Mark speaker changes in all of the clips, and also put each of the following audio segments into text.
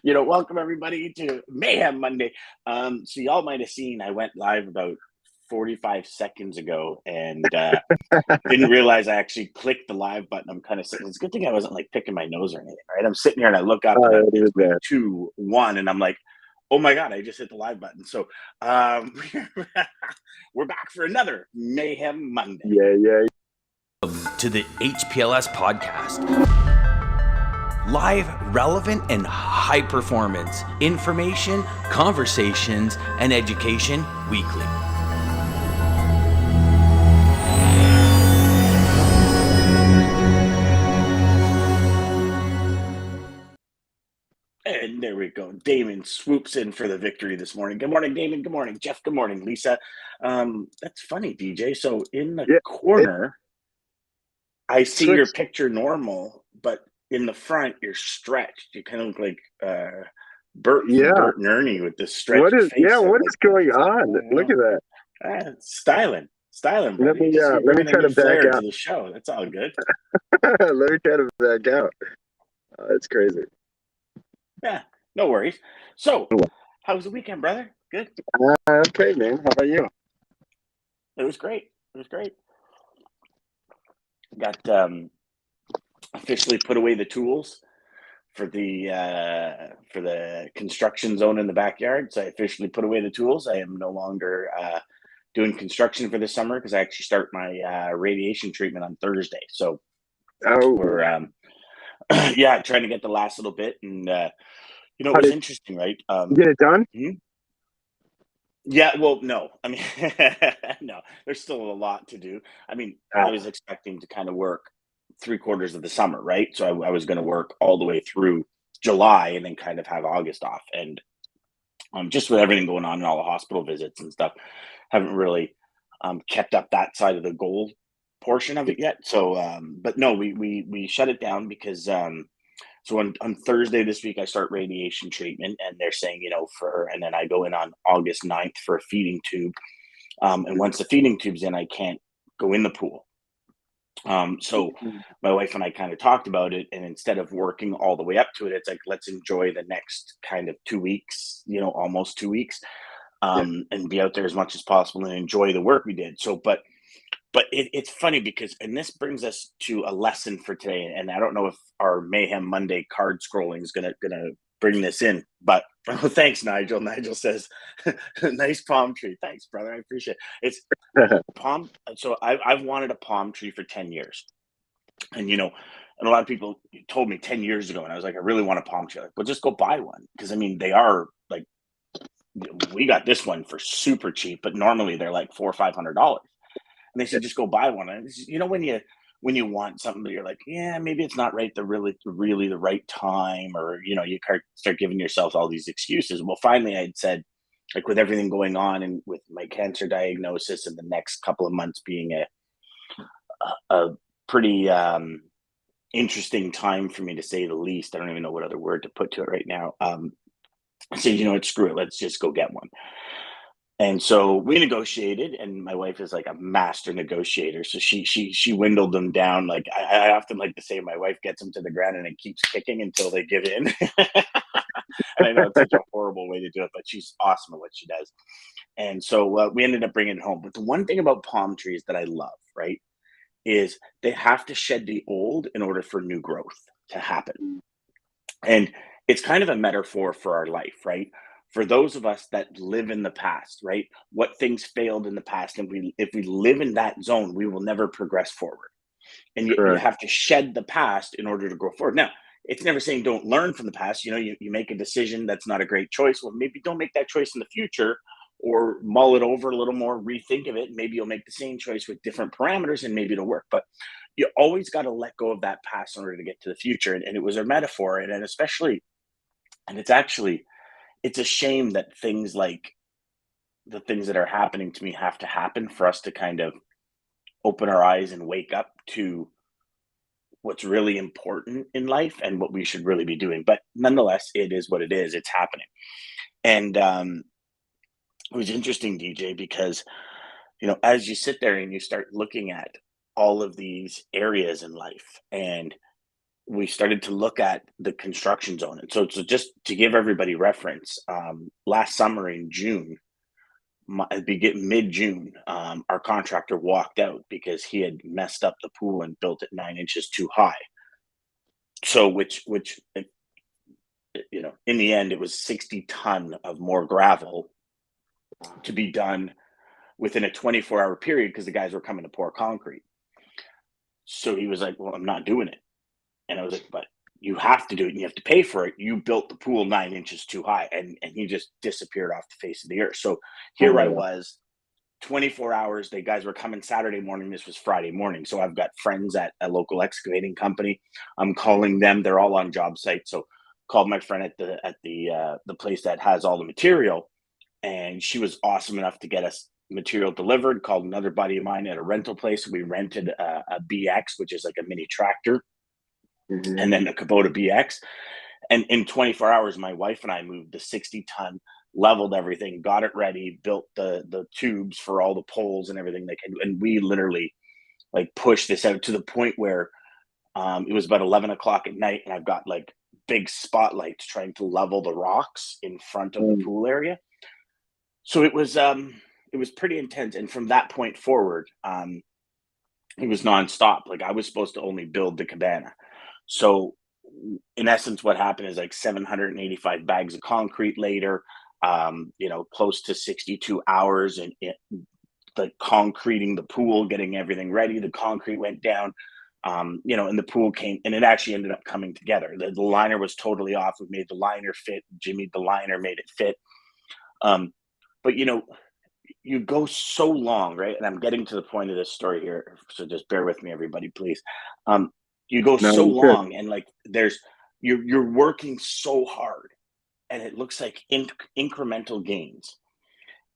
Speaker 1: Welcome everybody to Mayhem Monday. So y'all might have seen I went live about 45 seconds ago and didn't realize I actually clicked the live button. I'm kind of sitting. It's a good thing I wasn't like picking my nose or anything, right? I'm sitting here and I look up and
Speaker 2: It
Speaker 1: it's
Speaker 2: was there.
Speaker 1: 2-1, and I'm like, oh my god, I just hit the live button. So um, we're back for another Mayhem Monday.
Speaker 2: Yeah.
Speaker 3: To the HPLS podcast. Live, relevant, and high performance information, conversations, and education weekly.
Speaker 1: And there we go. Daman swoops in for the victory this morning. Good morning, Daman. Good morning, Jeff. Good morning, Lisa. That's funny, DJ. So in the
Speaker 2: Yeah. It
Speaker 1: corner, I see your
Speaker 2: switched.
Speaker 1: picture normal, but in the front, you're stretched. You kind of look like Bert from
Speaker 2: Yeah.
Speaker 1: Bert and Ernie with this stretched face. I'm
Speaker 2: What
Speaker 1: like,
Speaker 2: is going on?
Speaker 1: I don't
Speaker 2: Look
Speaker 1: know.
Speaker 2: at that.
Speaker 1: Styling,
Speaker 2: Let
Speaker 1: brother.
Speaker 2: me
Speaker 1: You're
Speaker 2: let me
Speaker 1: bringing a
Speaker 2: try
Speaker 1: new
Speaker 2: to back
Speaker 1: flair to
Speaker 2: out.
Speaker 1: the show. That's all good.
Speaker 2: Let me try to back out. It's crazy.
Speaker 1: Yeah, no worries. So, how was the weekend, brother? Good.
Speaker 2: Okay, man. How about you?
Speaker 1: It was great. It was great. Got officially put away the tools for the construction zone in the backyard. So I officially put away the tools. I am no longer doing construction for the summer because I actually start my radiation treatment on Thursday. So
Speaker 2: Oh,
Speaker 1: we're yeah, trying to get the last little bit, and it
Speaker 2: how
Speaker 1: was
Speaker 2: did
Speaker 1: interesting, right?
Speaker 2: you get it done?
Speaker 1: Yeah, well, no, I mean, no, there's still a lot to do. I mean, I was expecting to kind of work 3/4 of the summer, right? So I was going to work all the way through July and then kind of have August off. And just with everything going on and all the hospital visits and stuff, haven't really kept up that side of the goal portion of it yet. So, but no, we shut it down because so on Thursday this week, I start radiation treatment, and they're saying, and then I go in on August 9th for a feeding tube. And once the feeding tube's in, I can't go in the pool. So my wife and I kind of talked about it, and instead of working all the way up to it, it's like, let's enjoy the next kind of 2 weeks, almost 2 weeks,
Speaker 2: Yeah.
Speaker 1: and be out there as much as possible and enjoy the work we did. So, but it's funny because, and this brings us to a lesson for today. And I don't know if our Mayhem Monday card scrolling is gonna bring this in, but oh, thanks, Nigel. Nigel says, "Nice palm tree." Thanks, brother. I appreciate it. It's palm. So I've wanted a palm tree for 10 years, and and a lot of people told me 10 years ago, and I was like, I really want a palm tree. Like, well, just go buy one because I mean they are like we got this one for super cheap, but normally they're like $400 or $500. And they said, just go buy one. And when you want something, but you're like, yeah, maybe it's not right, really the right time, or you start giving yourself all these excuses. Well, finally, I'd said, like with everything going on and with my cancer diagnosis, and the next couple of months being a pretty interesting time for me to say the least. I don't even know what other word to put to it right now. I said, what, screw it, let's just go get one. And so we negotiated, and my wife is like a master negotiator. So she dwindled them down. Like I often like to say, my wife gets them to the ground and it keeps kicking until they give in. And I know it's such a horrible way to do it, but she's awesome at what she does. And so we ended up bringing it home. But the one thing about palm trees that I love, right, is they have to shed the old in order for new growth to happen. And it's kind of a metaphor for our life, right? For those of us that live in the past, right? What things failed in the past, and if we live in that zone, we will never progress forward. And you
Speaker 2: Correct.
Speaker 1: have to shed the past in order to grow forward. Now, it's never saying don't learn from the past. You make a decision that's not a great choice. Well, maybe don't make that choice in the future, or mull it over a little more, rethink of it. Maybe you'll make the same choice with different parameters, and maybe it'll work. But you always got to let go of that past in order to get to the future. And it was a metaphor, and especially, and it's a shame that things like the things that are happening to me have to happen for us to kind of open our eyes and wake up to what's really important in life and what we should really be doing. But nonetheless, it is what it is. It's happening. And it was interesting, DJ, because as you sit there and you start looking at all of these areas in life, and we started to look at the construction zone. And so just to give everybody reference, last summer in June, mid-June, our contractor walked out because he had messed up the pool and built it 9 inches too high. So, which in the end, it was 60 ton of more gravel to be done within a 24-hour period because the guys were coming to pour concrete. So he was like, "Well, I'm not doing it." And I was like, "But you have to do it and you have to pay for it. You built the pool 9 inches too high." And he just disappeared off the face of the earth. So here I was, 24 hours. The guys were coming Saturday morning. This was Friday morning. So I've got friends at a local excavating company. I'm calling them. They're all on job sites. So called my friend at the place that has all the material, and she was awesome enough to get us material delivered. Called another buddy of mine at a rental place. We rented a BX, which is like a mini tractor, and then a Kubota BX. And in 24 hours, my wife and I moved the 60 ton, leveled everything, got it ready, built the tubes for all the poles and everything. And we literally like pushed this out to the point where it was about 11 o'clock at night, and I've got like big spotlights trying to level the rocks in front of the pool area. So it was pretty intense. And from that point forward, it was nonstop. Like I was supposed to only build the cabana. So in essence, what happened is like 785 bags of concrete later, close to 62 hours and the concreting the pool, getting everything ready. The concrete went down, and the pool came, and it actually ended up coming together. The liner was totally off. We made the liner fit. Jimmy, the liner, made it fit. But you go so long, right? And I'm getting to the point of this story here, so just bear with me, everybody, please. You go so long, and like you're working so hard, and it looks like incremental gains.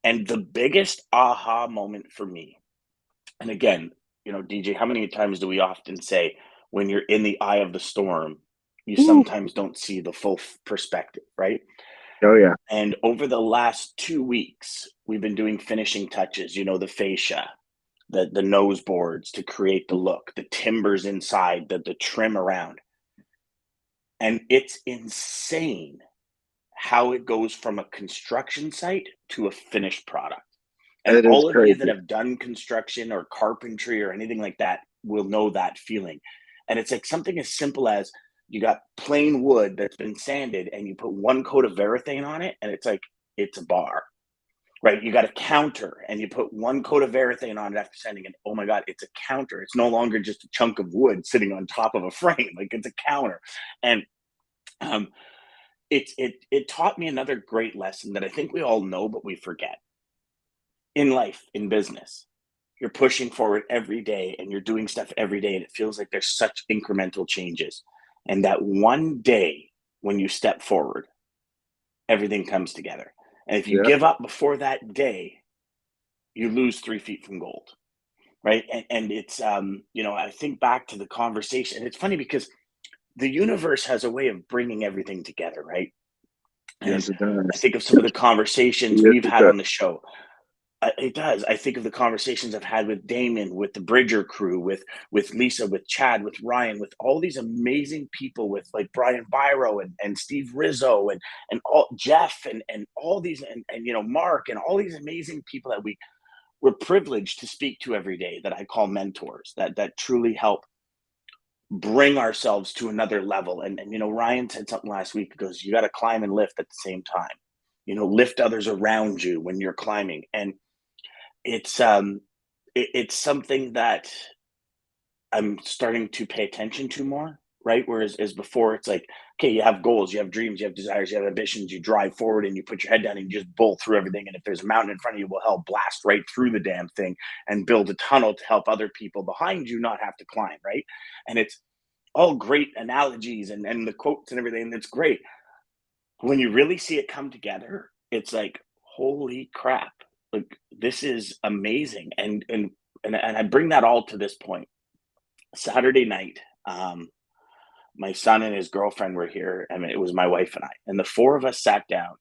Speaker 1: And the biggest aha moment for me, and again, DJ, how many times do we often say when you're in the eye of the storm, you sometimes don't see the full perspective, right?
Speaker 2: Oh yeah.
Speaker 1: And over the last 2 weeks, we've been doing finishing touches, the fascia, the nose boards to create the look, the timbers inside, the trim around. And it's insane how it goes from a construction site to a finished product. And
Speaker 2: That is
Speaker 1: all of you
Speaker 2: crazy.
Speaker 1: that have done construction or carpentry or anything like that will know that feeling. And it's like something as simple as you got plain wood that's been sanded and you put one coat of Varathane on it, and it's like it's a bar, right? You got a counter and you put one coat of Varathane on it after sanding, and oh my God, it's a counter. It's no longer just a chunk of wood sitting on top of a frame. Like it's a counter. And it taught me another great lesson that I think we all know, but we forget. In life, in business, you're pushing forward every day and you're doing stuff every day, and it feels like there's such incremental changes. And that one day when you step forward, everything comes together. And if you give up before that day, you lose 3 feet from gold, right? And it's, I think back to the conversation. It's funny because the universe has a way of bringing everything together, right? And
Speaker 2: Yes, it does.
Speaker 1: I think of some of the conversations
Speaker 2: Yes,
Speaker 1: we've
Speaker 2: it
Speaker 1: had
Speaker 2: does.
Speaker 1: on the show. It does. I think of the conversations I've had with Daman, with the Bridger crew, with Lisa, with Chad, with Ryan, with all these amazing people, with like Brian Byro and Steve Rizzo and all Jeff and all these and Mark and all these amazing people that we're privileged to speak to every day, that I call mentors, that truly help bring ourselves to another level. And Ryan said something last week. He goes, "You got to climb and lift at the same time. Lift others around you when you're climbing." And it's something that I'm starting to pay attention to more, right? Whereas as before, it's like, okay, you have goals, you have dreams, you have desires, you have ambitions, you drive forward and you put your head down and you just bolt through everything. And if there's a mountain in front of you, well, hell, blast right through the damn thing and build a tunnel to help other people behind you not have to climb, right? And it's all great analogies and the quotes and everything. That's great. When you really see it come together, it's like, holy crap. Like this is amazing. And I bring that all to this point. Saturday night, my son and his girlfriend were here. I mean, it was my wife and I, and the four of us sat down.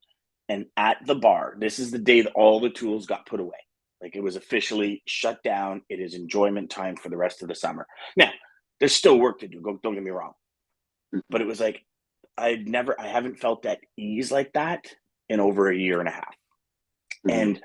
Speaker 1: And at the bar, this is the day that all the tools got put away. Like it was officially shut down. It is enjoyment time for the rest of the summer. Now, there's still work to do. Don't get me wrong. but it was like, I haven't felt that ease like that in over a year and a half.
Speaker 2: Mhm.
Speaker 1: And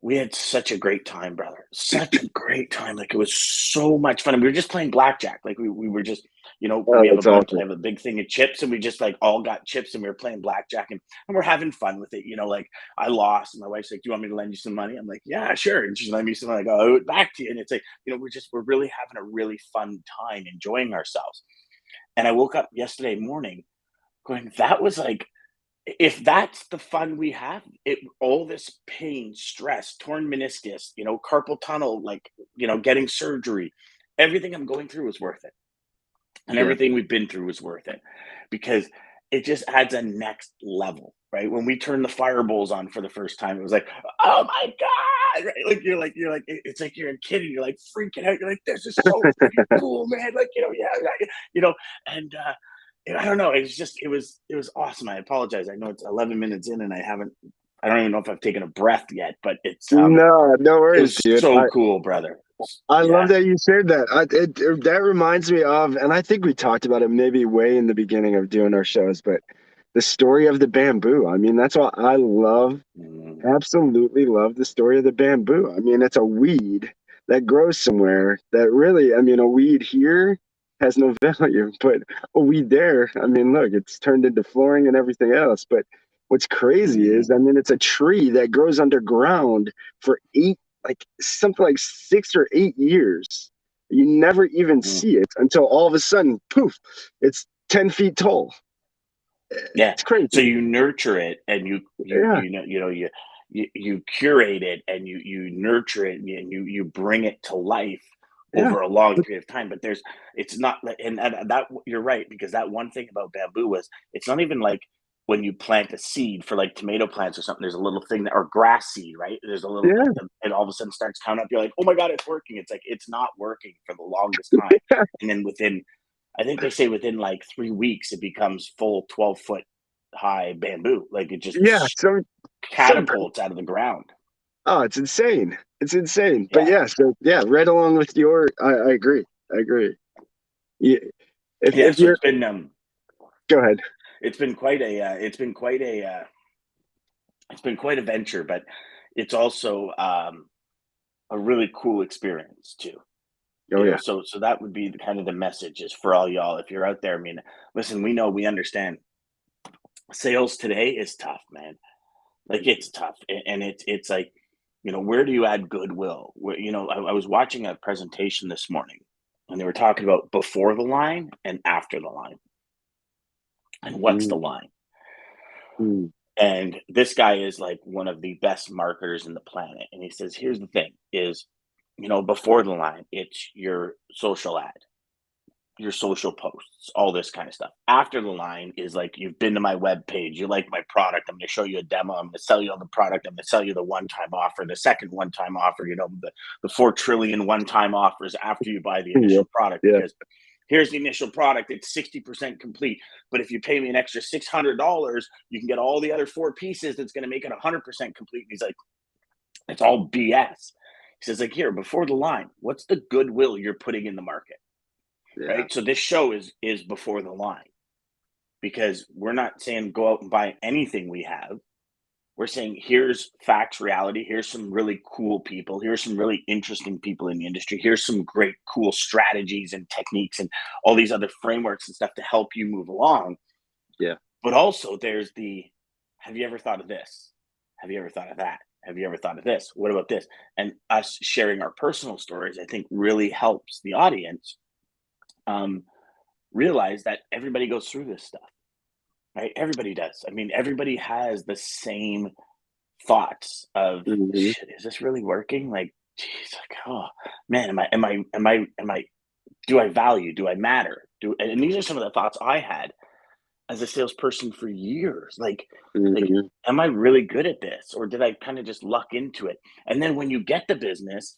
Speaker 1: we had such a great time, brother. Such a great time. Like, it was so much fun. And we were just playing blackjack. Like, we were just,
Speaker 2: Oh, that's
Speaker 1: I
Speaker 2: awesome.
Speaker 1: have a big thing of chips, and we just like all got chips, and we were playing blackjack, and we're having fun with it. Like, I lost, and my wife's like, "Do you want me to lend you some money?" I'm like, "Yeah, sure." And she's lending me some money. I go, "I owe it back to you." And it's like, we're really having a really fun time enjoying ourselves. And I woke up yesterday morning going, that was like, if that's the fun we have, all this pain, stress, torn meniscus, carpal tunnel, like, getting surgery, everything I'm going through is worth it. And
Speaker 2: Yeah.
Speaker 1: everything we've been through is worth it, because it just adds a next level, right? When we turned the fire bowls on for the first time, it was like, oh my God, right? Like, it's like you're a kid and you're like freaking out. You're like, this is so freaking cool, man. Like, yeah, yeah, and I don't know. It was awesome. I apologize. I know it's 11 minutes in and I don't even know if I've taken a breath yet, but
Speaker 2: No, no
Speaker 1: it
Speaker 2: worries,
Speaker 1: was
Speaker 2: dude.
Speaker 1: so cool, brother.
Speaker 2: I love
Speaker 1: Yeah.
Speaker 2: that you shared that. That reminds me of, and I think we talked about it maybe way in the beginning of doing our shows, but the story of the bamboo. I mean, that's what I love.
Speaker 1: Mm,
Speaker 2: Absolutely love the story of the bamboo. I mean, it's a weed that grows somewhere that really, I mean, a weed here has no value, but a weed there, I mean, look, it's turned into flooring and everything else. But what's crazy
Speaker 1: mhm,
Speaker 2: is, I mean, it's a tree that grows underground for like something like 6 or 8 years. You never even
Speaker 1: mm.
Speaker 2: see it until all of a sudden, poof, it's 10 feet tall.
Speaker 1: Yeah.
Speaker 2: It's
Speaker 1: So
Speaker 2: crazy.
Speaker 1: you nurture it, and
Speaker 2: Yeah.
Speaker 1: you curate it, and you nurture it, and you bring it to life
Speaker 2: Yeah.
Speaker 1: over a long period of time. But it's not like, and that, you're right, because that one thing about bamboo was, it's not even like when you plant a seed for like tomato plants or something. There's a little thing or grass seed, right? There's a little
Speaker 2: Yeah.
Speaker 1: thing that, and all of a sudden starts counting up. You're like, oh my God, it's working. It's like, it's not working for the longest time, and then I think they say within like 3 weeks, it becomes full 12-foot high bamboo. Like, it just
Speaker 2: Yeah. So
Speaker 1: catapults out of the ground.
Speaker 2: oh, it's insane. It's insane. But
Speaker 1: Yeah.
Speaker 2: yeah, so yeah, right along with your, I agree. I agree. Yeah,
Speaker 1: Yeah.
Speaker 2: if
Speaker 1: So
Speaker 2: you're, go ahead.
Speaker 1: it's been quite a, it's been quite a venture, but it's also a really cool experience too.
Speaker 2: Oh yeah.
Speaker 1: So that would be the kind of the message is for all y'all. If you're out there, I mean, listen, we understand sales today is tough, man. Like, it's tough, and it's like, where do you add goodwill? Where, I was watching a presentation this morning, and they were talking about before the line and after the line, and what's the
Speaker 2: Mm,
Speaker 1: line.
Speaker 2: mm,
Speaker 1: And this guy is like one of the best marketers in the planet, and he says, here's the thing: is, before the line, it's your social ad, your social posts, all this kind of stuff. After the line is like, you've been to my web page, you like my product, I'm going to show you a demo, I'm going to sell you on the product, I'm going to sell you the one-time offer, the second one-time offer, the 4 trillion one-time offers after you buy the
Speaker 2: yeah.
Speaker 1: initial product,
Speaker 2: Yeah.
Speaker 1: because here's the initial product, it's 60% complete, but if you pay me an extra $600, you can get all the other 4 pieces, that's going to make it 100% complete. And he's like, it's all BS. He says, like, here, before the line, what's the goodwill you're putting in the market?
Speaker 2: Yeah.
Speaker 1: Right. So this show is before the line, because we're not saying go out and buy anything we have. We're saying, here's facts, reality. Here's some really cool people. Here's some really interesting people in the industry. Here's some great, cool strategies and techniques and all these other frameworks and stuff to help you move along.
Speaker 2: Yeah.
Speaker 1: But also, there's have you ever thought of this? Have you ever thought of that? Have you ever thought of this? What about this? And us sharing our personal stories, I think, really helps the audience um, realize that everybody goes through this stuff, right? Everybody does. I mean, everybody has the same thoughts of,
Speaker 2: Hmm.
Speaker 1: shit, is this really working? Like, geez, like, oh man, am I, do I value? Do I matter? And these are some of the thoughts I had as a salesperson for years. Like,
Speaker 2: Hmm.
Speaker 1: am I really good at this? Or did I kind of just luck into it? And then when you get the business,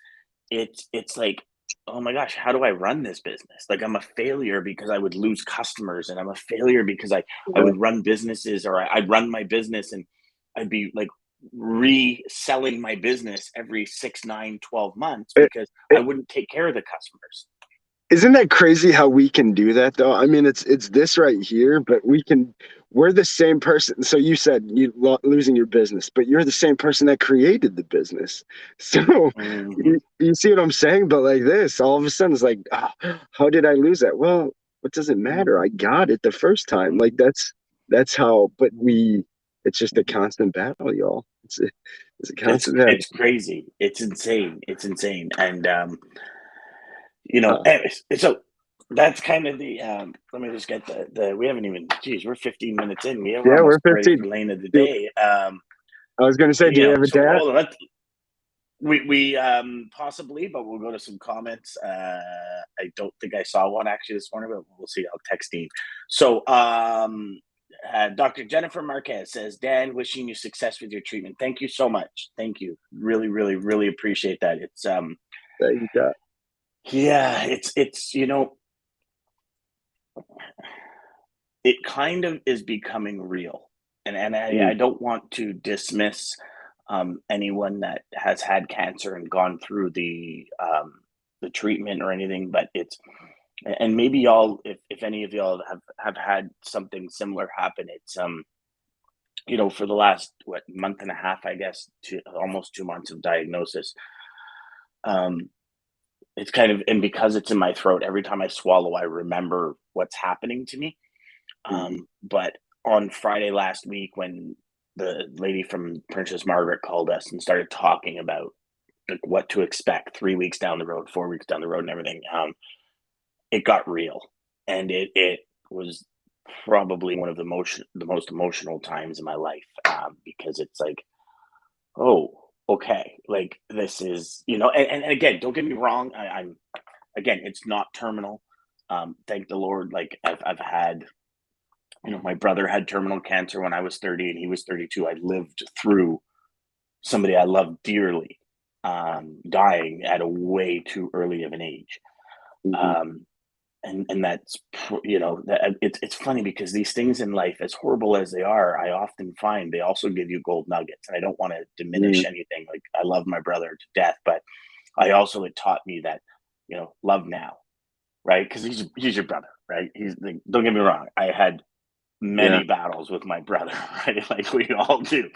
Speaker 1: it's like, oh my gosh, how do I run this business? Like, I'm a failure because I would lose customers, and I'm a failure because I
Speaker 2: Yeah.
Speaker 1: would run businesses, or I'd run my business and I'd be like reselling my business every 6, 9, 12 months
Speaker 2: It,
Speaker 1: because I
Speaker 2: it,
Speaker 1: wouldn't take care of the customers.
Speaker 2: Isn't that crazy how we can do that though? I mean, it's this right here, but we're the same person. So you said losing your business, but you're the same person that created the business. So
Speaker 1: Mm-hmm.
Speaker 2: you see what I'm saying? But like this, all of a sudden it's like, how did I lose that? Well, what does it matter? I got it the first time. Like that's how, but it's just a constant battle, y'all. It's a constant battle.
Speaker 1: It's crazy. It's insane. It's insane. And
Speaker 2: Uh,
Speaker 1: anyways, so that's kind of the let me just get the we haven't even, geez, we're 15 minutes in. We're
Speaker 2: yeah, we're
Speaker 1: almost ready
Speaker 2: 15.
Speaker 1: for lane of the
Speaker 2: Do,
Speaker 1: day.
Speaker 2: I was going to say, do we have a
Speaker 1: So
Speaker 2: dad?
Speaker 1: hold on. We possibly, but we'll go to some comments. I don't think I saw one actually this morning, but we'll see. I'll text Dean. So Dr. Jennifer Marquez says, Dan, wishing you success with your treatment. Thank you so much. Thank you. Really, really, really appreciate that. It's
Speaker 2: That you got?
Speaker 1: yeah, it's it kind of is becoming real. And I
Speaker 2: Mm,
Speaker 1: don't want to dismiss anyone that has had cancer and gone through the treatment or anything, but it's, and maybe y'all, if any of y'all have had something similar happen, it's for the last month and a half, I guess, to almost 2 months of diagnosis. um it's kind of, and because it's in my throat, every time I swallow I remember what's happening to me.
Speaker 2: mm,
Speaker 1: But on Friday last week, when the lady from Princess Margaret called us and started talking about like what to expect 3 weeks down the road, 4 weeks down the road, and everything, it got real, and it was probably one of the most emotional times in my life, because it's like, oh, okay, like this is, and again, don't get me wrong, I'm, again, it's not terminal. Thank the Lord. Like I've had, my brother had terminal cancer when I was 30 and he was 32. I lived through somebody I loved dearly dying at a way too early of an age.
Speaker 2: mhm.
Speaker 1: Um, and that's, that it's funny because these things in life, as horrible as they are, I often find they also give you gold nuggets. And I don't want to diminish
Speaker 2: Mm,
Speaker 1: anything. Like I love my brother to death, but I also, it taught me that, love now, right? Because he's your brother, right? He's like, don't get me wrong. I had
Speaker 2: yeah.
Speaker 1: many battles with my brother, right? Like we all do.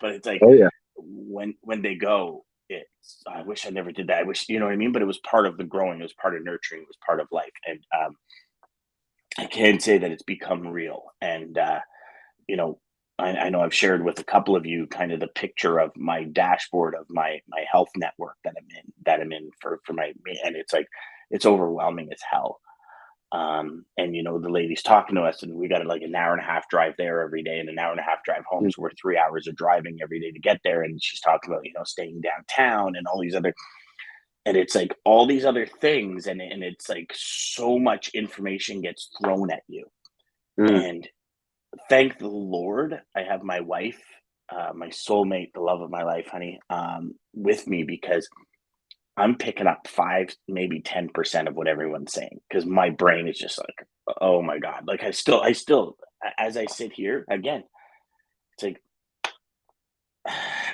Speaker 1: But it's like
Speaker 2: Oh yeah.
Speaker 1: when they go, it's, I wish I never did that. I wish, you know what I mean? But it was part of the growing, it was part of nurturing, it was part of life. And I can say that it's become real. And you know, I know I've shared with a couple of you kind of the picture of my dashboard of my health network that I'm in for my, and it's like it's overwhelming as hell. And the lady's talking to us, and we got like an hour and a half drive there every day and an hour and a half drive home.
Speaker 2: Mm,
Speaker 1: So we're 3 hours of driving every day to get there. And she's talking about, staying downtown and all these other, and it's like all these other things. And it's like so much information gets thrown at you.
Speaker 2: mm,
Speaker 1: And thank the Lord, I have my wife, my soulmate, the love of my life, honey, with me, because I'm picking up 5, maybe 10% of what everyone's saying, because my brain is just like, oh my God. Like I still, as I sit here again, it's like,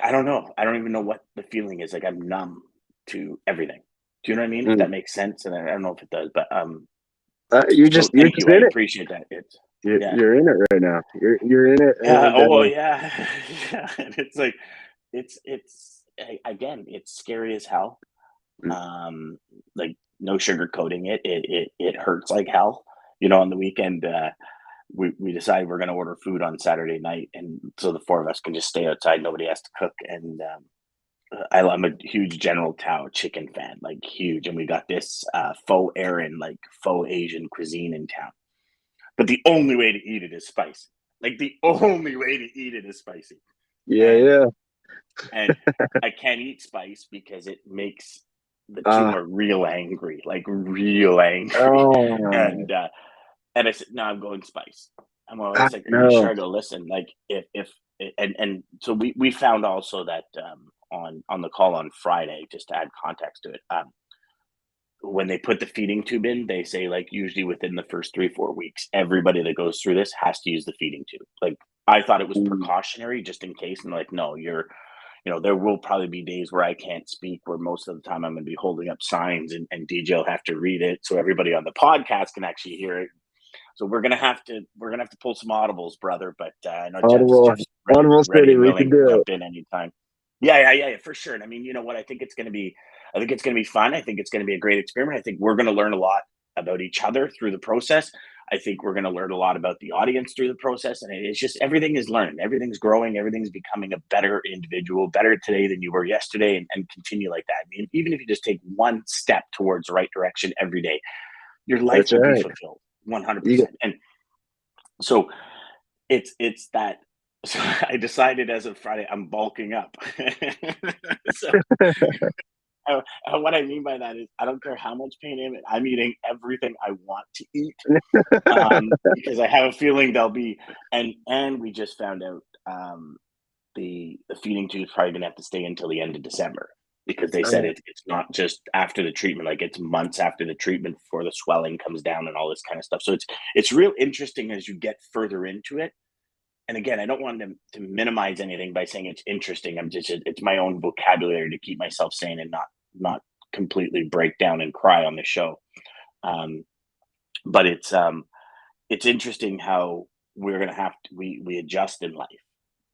Speaker 1: I don't know. I don't even know what the feeling is. Like I'm numb to everything. Do you know what I mean? If
Speaker 2: mm.
Speaker 1: that makes sense. And I don't know if it does, but
Speaker 2: You're
Speaker 1: so thank
Speaker 2: just
Speaker 1: you. I
Speaker 2: in it.
Speaker 1: appreciate that. It's,
Speaker 2: You're,
Speaker 1: yeah.
Speaker 2: you're in it right now. You're in it,
Speaker 1: Yeah.
Speaker 2: and
Speaker 1: Oh, well, yeah. Yeah. And it's like, again, it's scary as hell.
Speaker 2: mm,
Speaker 1: Like no sugarcoating it. It hurts like hell. On the weekend, we decided we're going to order food on Saturday night, and so the four of us can just stay outside. Nobody has to cook. And I'm a huge General Tao chicken fan, like huge. And we got this faux Aaron, like faux Asian cuisine in town. But the only way to eat it is spicy. Like the only way to eat it is spicy.
Speaker 2: yeah,
Speaker 1: And
Speaker 2: yeah.
Speaker 1: and I can't eat spice because it makes the
Speaker 2: Uh,
Speaker 1: tumor real angry, like real angry.
Speaker 2: oh,
Speaker 1: And I said, no, I'm going spice. And my
Speaker 2: I
Speaker 1: wife's like, are you
Speaker 2: know.
Speaker 1: sure? I go, listen, like if and so we found also that on the call on Friday, just to add context to it, when they put the feeding tube in, they say like usually within the first 3-4 weeks, everybody that goes through this has to use the feeding tube. Like I thought it was
Speaker 2: Mm,
Speaker 1: precautionary just in case, and like no, there will probably be days where I can't speak, where most of the time I'm going to be holding up signs, and DJ will have to read it so everybody on the podcast can actually hear it. So we're gonna have to pull some audibles, brother. But I know Jeff's
Speaker 2: Audible
Speaker 1: ready
Speaker 2: City,
Speaker 1: and
Speaker 2: we
Speaker 1: willing
Speaker 2: can
Speaker 1: to
Speaker 2: do
Speaker 1: jump
Speaker 2: it.
Speaker 1: in anytime. Yeah, for sure. And I mean, you know what? I think it's gonna be fun. I think it's gonna be a great experiment. I think we're gonna learn a lot about each other through the process. I think we're gonna learn a lot about the audience through the process. And it's just everything is learning, everything's growing, everything's becoming a better individual, better today than you were yesterday, and continue like that. I mean, even if you just take one step towards the right direction every day, your life
Speaker 2: That's
Speaker 1: will be
Speaker 2: right.
Speaker 1: fulfilled 100%.
Speaker 2: You,
Speaker 1: And so it's that. So I decided as of Friday, I'm bulking up. So what I mean by that is I don't care how much pain I'm in. I'm eating everything I want to eat, because I have a feeling there'll be, and we just found out, the feeding tube is probably gonna have to stay until the end of December, because they said it's not just after the treatment, like it's months after the treatment before the swelling comes down and all this kind of stuff. So it's real interesting as you get further into it. And again, I don't want to minimize anything by saying it's interesting. It's my own vocabulary to keep myself sane and not completely break down and cry on the show. Um, but it's interesting how we're gonna have to we adjust in life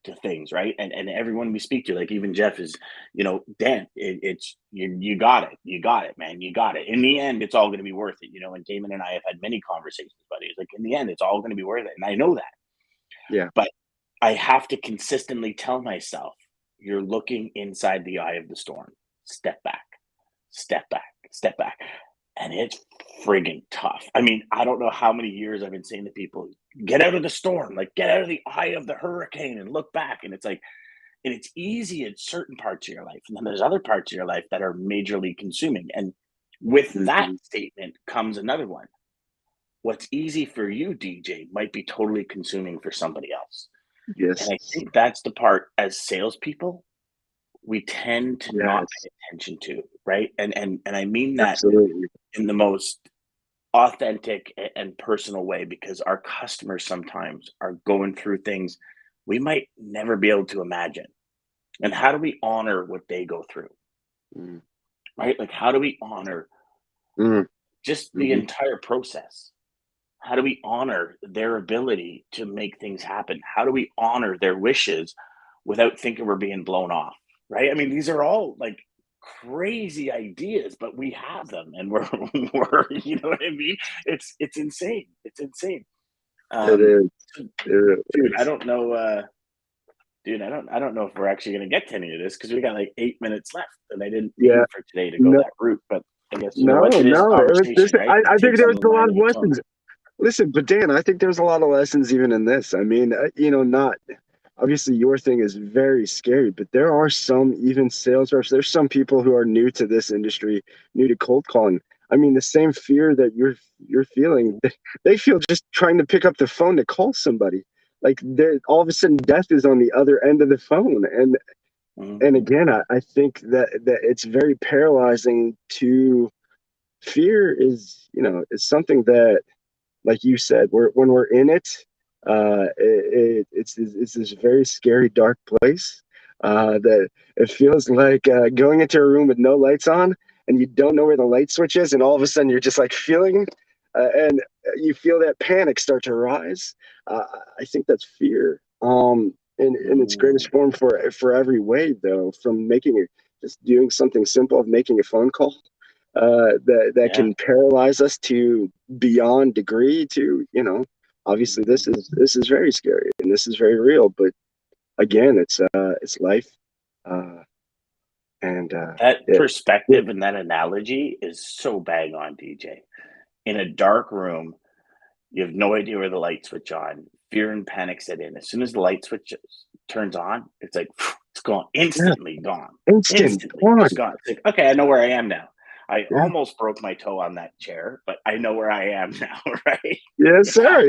Speaker 1: to things, right? And everyone we speak to, like even Jeff is, Dan, it's you got it, man, you got it. In the end, it's all going to be worth it, And Damon and I have had many conversations, buddies. Like in the end, it's all going to be worth it, and I know that.
Speaker 2: yeah.
Speaker 1: But I have to consistently tell myself, you're looking inside the eye of the storm. Step back, step back, step back. And it's friggin' tough. I mean, I don't know how many years I've been saying to people, get out of the storm, like get out of the eye of the hurricane and look back. And it's like, and it's easy in certain parts of your life. And then there's other parts of your life that are majorly consuming. And with that statement comes another one. What's easy for you, DJ, might be totally consuming for somebody else.
Speaker 2: Yes.
Speaker 1: And I think that's the part as salespeople we tend to not pay attention to, right? And I mean that
Speaker 2: Absolutely.
Speaker 1: in the most authentic and personal way, because our customers sometimes are going through things we might never be able to imagine. And how do we honor what they go through?
Speaker 2: Mm.
Speaker 1: Right? Like, how do we honor just the entire process? How do we honor their ability to make things happen? How do we honor their wishes without thinking we're being blown off? Right? I mean, these are all like crazy ideas, but we have them, and we're you know what I mean? It's insane. It's insane.
Speaker 2: It is.
Speaker 1: Dude, I don't know. Dude, I don't know if we're actually going to get to any of this, because we got like 8 minutes left, and I didn't mean for today to go that route. But I guess it is a conversation, right?
Speaker 2: I think there was a lot of
Speaker 1: its own.
Speaker 2: lessons. Listen, but Dan, I think there's a lot of lessons even in this. I mean, not obviously your thing is very scary, but there are some even sales reps. There's some people who are new to this industry, new to cold calling. I mean, the same fear that you're feeling, they feel just trying to pick up the phone to call somebody. Like all of a sudden, death is on the other end of the phone, and again, I think that it's very paralyzing. To fear is is something that, like you said, when we're in it, it's this very scary, dark place, that it feels like going into a room with no lights on, and you don't know where the light switch is, and all of a sudden you're just like feeling, and you feel that panic start to rise. I think that's fear, in its greatest form for every way, though, from just doing something simple of making a phone call, that can paralyze us to beyond degree, to obviously this is very scary and this is very real, but again, it's life, and
Speaker 1: that perspective and that analogy is so bang on, DJ. In a dark room, you have no idea where the light switch on. Fear and panic set in. As soon as the light switch turns on, it's like it's gone, instantly gone, instantly just gone. It's like, okay, I know where I am now. I almost broke my toe on that chair, but I know where I am now, right?
Speaker 2: Yes, sir.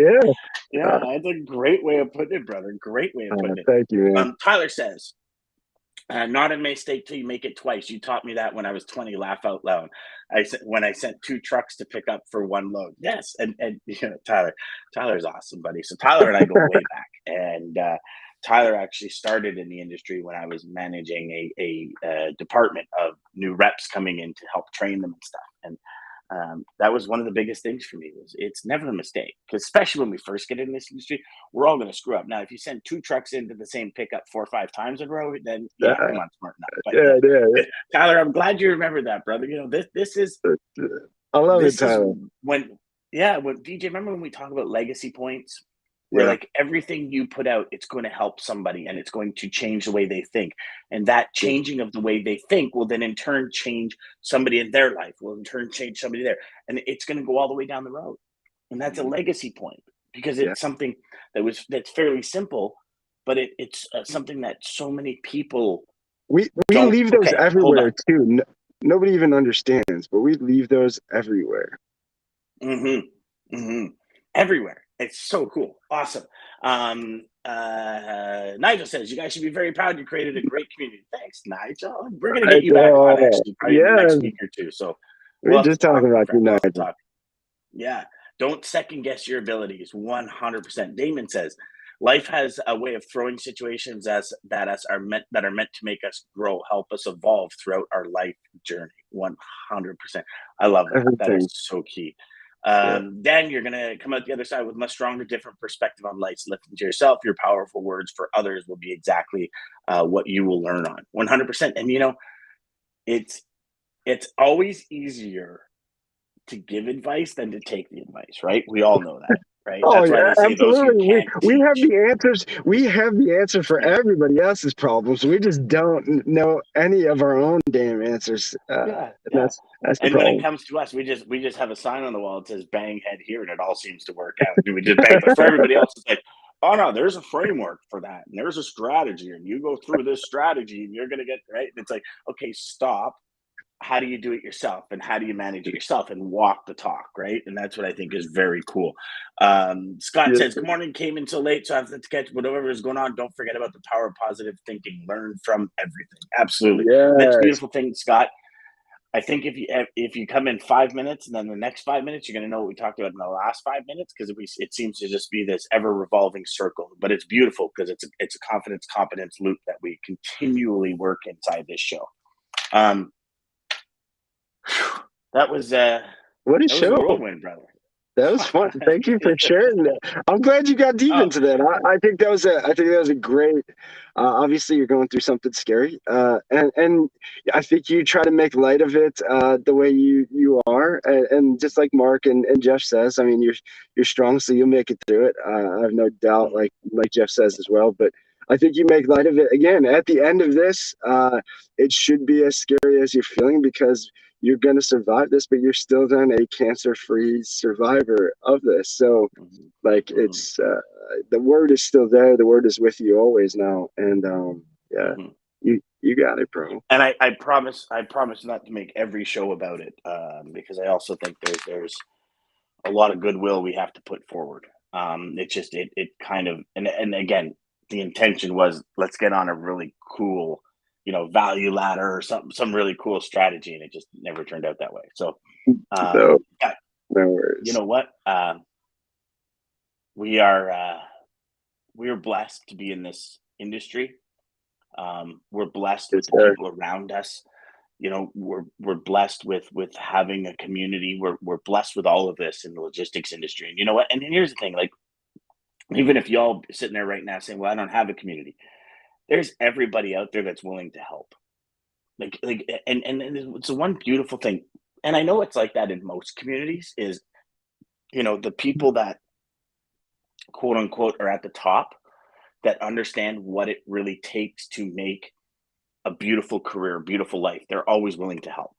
Speaker 2: Yeah.
Speaker 1: That's a great way of putting it, brother. Great way of putting it.
Speaker 2: Thank you, man.
Speaker 1: Tyler says, not a mistake till you make it twice. You taught me that when I was 20. Laugh out loud. When I sent 2 trucks to pick up for 1 load. Yes, and Tyler's awesome, buddy. So Tyler and I go way back, and Tyler actually started in the industry when I was managing a department of new reps coming in to help train them and stuff. And that was one of the biggest things for me. Was it's never a mistake, because especially when we first get in this industry, we're all going to screw up. Now, if you send 2 trucks into the same pickup 4 or 5 times in a row, then yeah, come on, smart enough. But
Speaker 2: Yeah.
Speaker 1: Tyler, I'm glad you remember that, brother. You know, this is
Speaker 2: I love
Speaker 1: this
Speaker 2: it, Tyler.
Speaker 1: is when DJ, remember when we talk about legacy points, where like everything you put out, it's going to help somebody and it's going to change the way they think. And that changing of the way they think will then in turn change somebody in their life, will in turn change somebody there. And it's going to go all the way down the road. And that's a legacy point, because it's something that's fairly simple, but it's something that so many people
Speaker 2: we
Speaker 1: don't.
Speaker 2: leave those
Speaker 1: Okay,
Speaker 2: everywhere too. Nobody even understands, but we leave those everywhere.
Speaker 1: Everywhere. It's so cool. Awesome. Nigel says, you guys should be very proud you created a great community. Thanks, Nigel. We're going to get you back on, actually, probably in the next week or two. So
Speaker 2: we're just talking about you, Nigel.
Speaker 1: Yeah. Don't second guess your abilities. 100%. Daman says, life has a way of throwing situations that are meant to make us grow, help us evolve throughout our life journey. 100%. I love that.
Speaker 2: Everything.
Speaker 1: That is so key. Dan, you're going to come out the other side with a much stronger, different perspective on life. Listen to yourself. Your powerful words for others will be exactly what you will learn on. 100%. And, you know, it's always easier to give advice than to take the advice, right? We all know that, right?
Speaker 2: Oh,
Speaker 1: that's why
Speaker 2: yeah,
Speaker 1: they say those who
Speaker 2: absolutely.
Speaker 1: can't
Speaker 2: We have
Speaker 1: teach.
Speaker 2: the answers. We have the answer for everybody else's problems. We just don't know any of our own damn answers. That's the
Speaker 1: and
Speaker 2: problem.
Speaker 1: when it comes to us, we just have a sign on the wall that says "bang head here," and it all seems to work out. And we just bang. But for everybody else, it's like, oh no, there's a framework for that, and there's a strategy, and you go through this strategy, and you're gonna get right. And it's like, okay, stop. How do you do it yourself, and how do you manage it yourself, and walk the talk, right? And that's what I think is very cool. Scott says, good morning, came in so late, so I have to catch whatever is going on. Don't forget about the power of positive thinking. Learn from everything. Absolutely. That's a beautiful thing, Scott. I think if you come in 5 minutes, and then the next 5 minutes, you're going to know what we talked about in the last 5 minutes, because it seems to just be this ever revolving circle. But it's beautiful, because it's a confidence competence loop that we continually work inside this show. That was
Speaker 2: what a show,
Speaker 1: whirlwind, brother.
Speaker 2: That was fun. Thank you for sharing that. I'm glad you got deep into that. I think that was a great. Obviously, you're going through something scary, and I think you try to make light of it the way you are, and just like Mark and Jeff says, I mean, you're strong, so you'll make it through it. I have no doubt, like Jeff says as well. But I think you make light of it. Again, at the end of this, it should be as scary as you're feeling, because you're going to survive this, but you're still then a cancer-free survivor of this. So like it's the word is still there. The word is with you always now. And you got it, bro.
Speaker 1: And I promise not to make every show about it, because I also think there's a lot of goodwill we have to put forward. It's just it kind of, and again, the intention was, let's get on a really cool, value ladder or some really cool strategy, and it just never turned out that way. So,
Speaker 2: no worries.
Speaker 1: You know what? We are blessed to be in this industry. We're blessed with the people around us. We're blessed with having a community. We're blessed with all of this in the logistics industry. And you know what? And here's the thing, like, even if y'all sitting there right now saying, well, I don't have a community, there's everybody out there that's willing to help. And it's the one beautiful thing. And I know it's like that in most communities is, the people that quote unquote are at the top, that understand what it really takes to make a beautiful career, a beautiful life. They're always willing to help.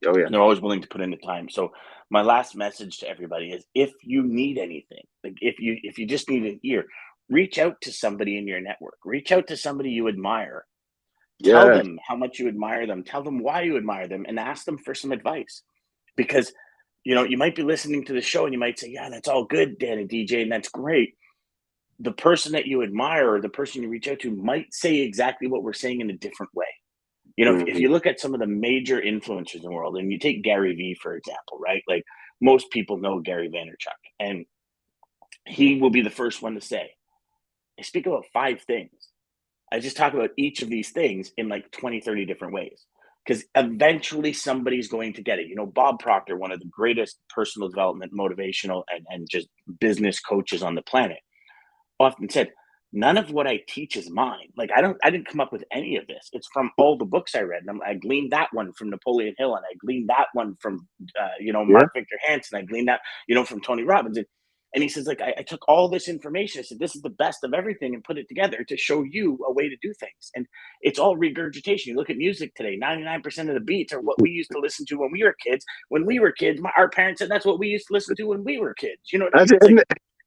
Speaker 2: Oh yeah.
Speaker 1: And they're always willing to put in the time. So my last message to everybody is, if you need anything, like if you just need an ear, reach out to somebody in your network, reach out to somebody you admire, tell them how much you admire them, tell them why you admire them, and ask them for some advice. Because, you might be listening to the show and you might say, yeah, that's all good, Dan and DJ, and that's great. The person that you admire, or the person you reach out to, might say exactly what we're saying in a different way. If you look at some of the major influencers in the world, and you take Gary Vee, for example, right? Like, most people know Gary Vaynerchuk, and he will be the first one to say, I speak about 5 things. I just talk about each of these things in like 20, 30 different ways. Because eventually somebody's going to get it. Bob Proctor, one of the greatest personal development, motivational, and just business coaches on the planet, often said, none of what I teach is mine. Like I didn't come up with any of this. It's from all the books I read. And I gleaned that one from Napoleon Hill, and I gleaned that one from,
Speaker 2: Yeah.
Speaker 1: Mark Victor Hansen. I gleaned that, from Tony Robbins. And he says, like, I took all this information. I said, this is the best of everything, and put it together to show you a way to do things. And it's all regurgitation. You look at music today, 99% of the beats are what we used to listen to when we were kids. When we were kids, our parents said that's what we used to listen to when we were kids. You know what I mean?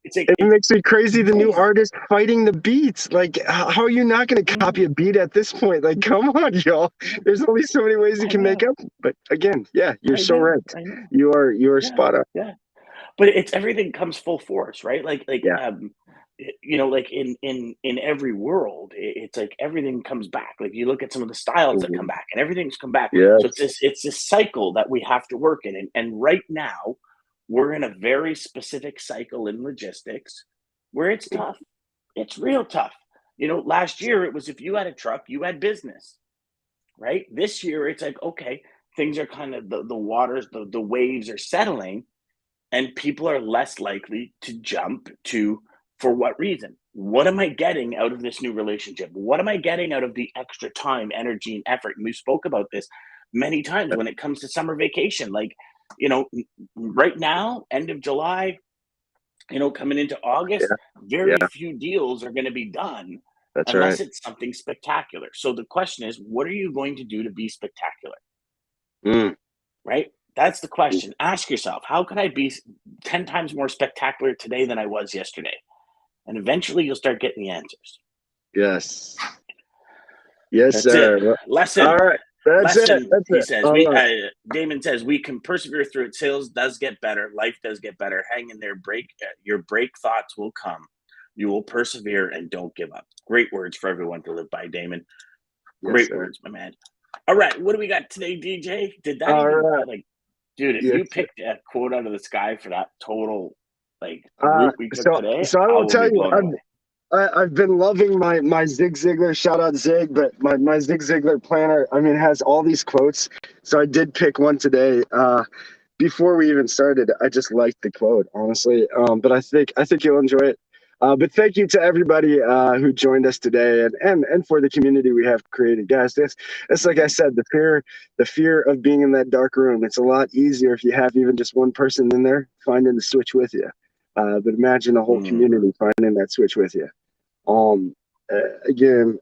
Speaker 2: It makes me crazy. The new artist fighting the beats. Like, how are you not going to copy a beat at this point? Like, come on, y'all. There's only so many ways you can make up. But again, yeah, you're so right. You are spot on.
Speaker 1: Yeah, but it's everything comes full force, right? Like in every world, it's like everything comes back. Like you look at some of the styles that come back, and everything's come back.
Speaker 2: Yeah.
Speaker 1: So it's this cycle that we have to work in, and right now, we're in a very specific cycle in logistics where it's tough. It's real tough. Last year it was, if you had a truck, you had business, right? This year it's like, okay, things are kind of the waters, the waves are settling, and people are less likely to jump to, for what reason? What am I getting out of this new relationship? What am I getting out of the extra time, energy, and effort? And we spoke about this many times when it comes to summer vacation. Like, right now, end of July, coming into August, very few deals are going to be done unless it's something spectacular. So the question is, what are you going to do to be spectacular? Right? That's the question. Ask yourself, how can I be 10 times more spectacular today than I was yesterday? And eventually you'll start getting the answers.
Speaker 2: Yes. Yes,
Speaker 1: That's
Speaker 2: sir.
Speaker 1: It. Lesson.
Speaker 2: All right. That's
Speaker 1: Lesson,
Speaker 2: it.
Speaker 1: he says. Daman says, we can persevere through it. Sales does get better. Life does get better. Hang in there. Your break thoughts will come. You will persevere and don't give up. Great words for everyone to live by, Daman. Great words, my man. All right. What do we got today, DJ? Did that dude, if you picked a quote out of the sky for that total route we took today,
Speaker 2: so I will tell you, I've been loving my Zig Ziglar, shout out Zig, but my Zig Ziglar planner, has all these quotes. So I did pick one today. Before we even started, I just liked the quote, honestly. But I think you'll enjoy it. But thank you to everybody who joined us today, and for the community we have created, guys. It's like I said, the fear of being in that dark room. It's a lot easier if you have even just one person in there finding the switch with you. But imagine a whole community finding that switch with you. Again,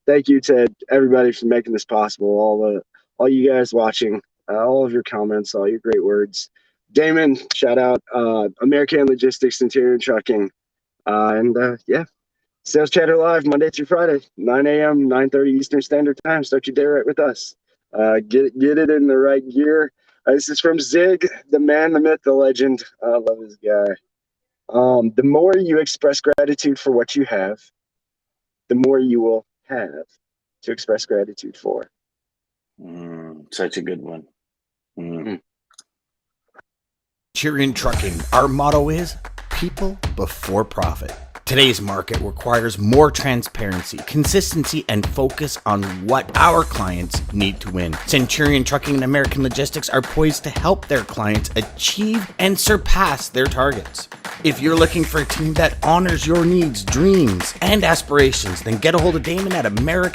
Speaker 2: thank you to everybody for making this possible. All you guys watching, all of your comments, all your great words. Daman, shout out. American Logistics, Centurion Trucking. Sales Chatter Live Monday through Friday, 9 a.m., 9:30 Eastern Standard Time. Start your day right with us. Get it in the right gear. This is from Zig, the man, the myth, the legend. I love this guy. The more you express gratitude for what you have, the more you will have to express gratitude for.
Speaker 1: Such a good one.
Speaker 3: Centurion Trucking, our motto is people before profit. Today's market requires more transparency, consistency, and focus on what our clients need to win. Centurion Trucking and American Logistics are poised to help their clients achieve and surpass their targets. If you're looking for a team that honors your needs, dreams, and aspirations, then get a hold of Daman at American